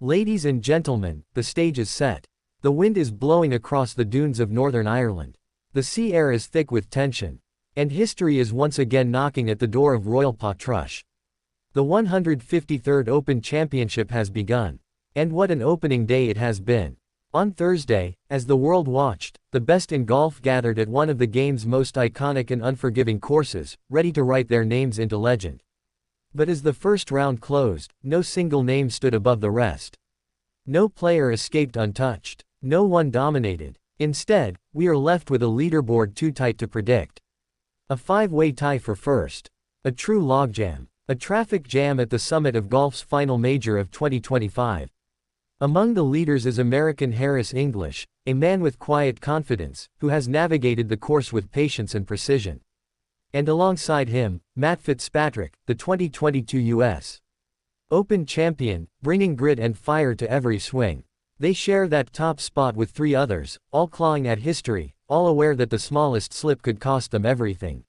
Ladies and gentlemen, the stage is set. The wind is blowing across the dunes of Northern Ireland. The sea air is thick with tension. And history is once again knocking at the door of Royal Portrush. The 153rd Open Championship has begun. And what an opening day it has been. On Thursday, as the world watched, the best in golf gathered at one of the game's most iconic and unforgiving courses, ready to write their names into legend. But as the first round closed, no single name stood above the rest. No player escaped untouched. No one dominated. Instead, we are left with a leaderboard too tight to predict. A five-way tie for first. A true logjam. A traffic jam at the summit of golf's final major of 2025. Among the leaders is American Harris English, a man with quiet confidence, who has navigated the course with patience and precision. And alongside him, Matt Fitzpatrick, the 2022 U.S. Open champion, bringing grit and fire to every swing. They share that top spot with three others, all clawing at history, all aware that the smallest slip could cost them everything.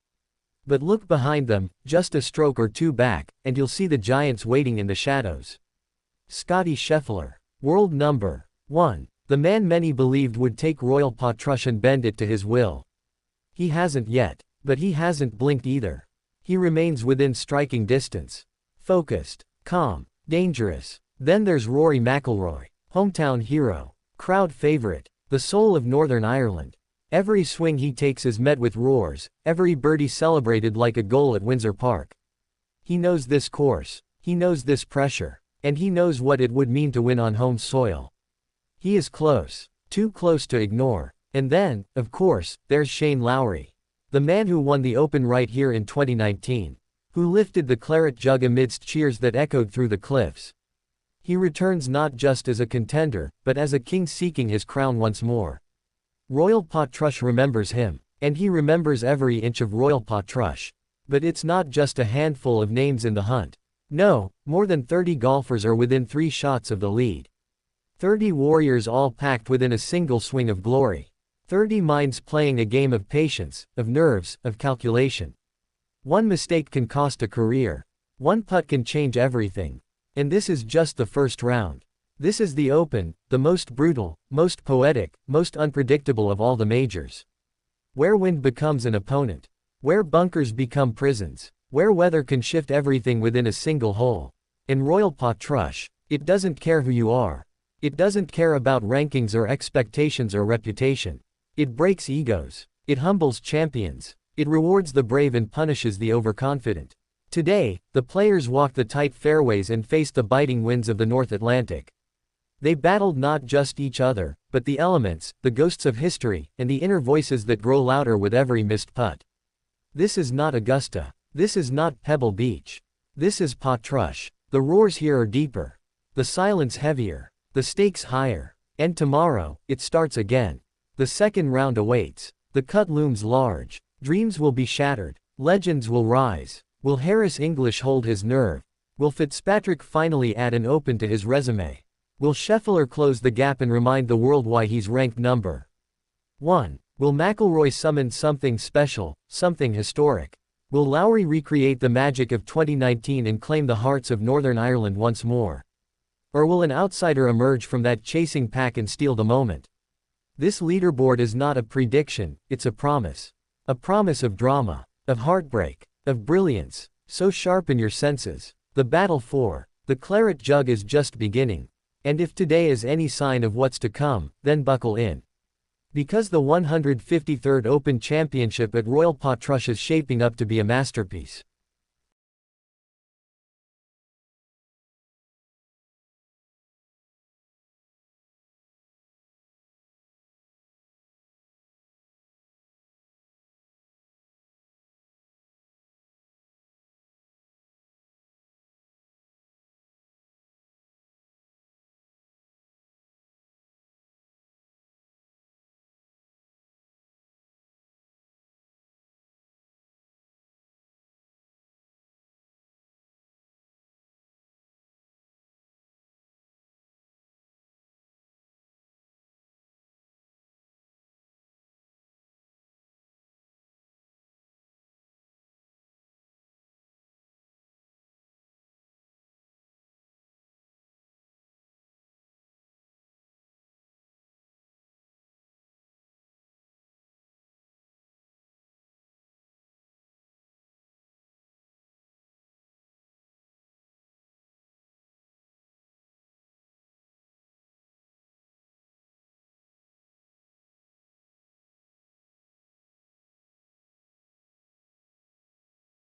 But look behind them, just a stroke or two back, and you'll see the giants waiting in the shadows. Scottie Scheffler, world number 1, the man many believed would take Royal Portrush and bend it to his will. He hasn't yet. But he hasn't blinked either. He remains within striking distance. Focused, calm, dangerous. Then there's Rory McIlroy, hometown hero, crowd favorite, the soul of Northern Ireland. Every swing he takes is met with roars, every birdie celebrated like a goal at Windsor Park. He knows this course, he knows this pressure, and he knows what it would mean to win on home soil. He is close, too close to ignore. And then, of course, there's Shane Lowry. The man who won the Open right here in 2019. Who lifted the Claret Jug amidst cheers that echoed through the cliffs. He returns not just as a contender, but as a king seeking his crown once more. Royal Portrush remembers him. And he remembers every inch of Royal Portrush. But it's not just a handful of names in the hunt. No, more than 30 golfers are within 3 shots of the lead. 30 warriors all packed within a single swing of glory. 30 minds playing a game of patience, of nerves, of calculation. One mistake can cost a career. One putt can change everything. And this is just the first round. This is the Open, the most brutal, most poetic, most unpredictable of all the majors. Where wind becomes an opponent. Where bunkers become prisons. Where weather can shift everything within a single hole. In Royal Portrush, it doesn't care who you are. It doesn't care about rankings or expectations or reputation. It breaks egos. It humbles champions. It rewards the brave and punishes the overconfident. Today, the players walked the tight fairways and faced the biting winds of the North Atlantic. They battled not just each other, but the elements, the ghosts of history, and the inner voices that grow louder with every missed putt. This is not Augusta. This is not Pebble Beach. This is Portrush. The roars here are deeper. The silence heavier. The stakes higher. And tomorrow, it starts again. The second round awaits. The cut looms large. Dreams will be shattered. Legends will rise. Will Harris English hold his nerve? Will Fitzpatrick finally add an Open to his resume? Will Scheffler close the gap and remind the world why he's ranked number 1? Will McIlroy summon something special, something historic? Will Lowry recreate the magic of 2019 and claim the hearts of Northern Ireland once more? Or will an outsider emerge from that chasing pack and steal the moment? This leaderboard is not a prediction, it's a promise. A promise of drama, of heartbreak, of brilliance. So sharpen your senses. The battle for the Claret Jug is just beginning. And if today is any sign of what's to come, then buckle in. Because the 153rd Open Championship at Royal Portrush is shaping up to be a masterpiece.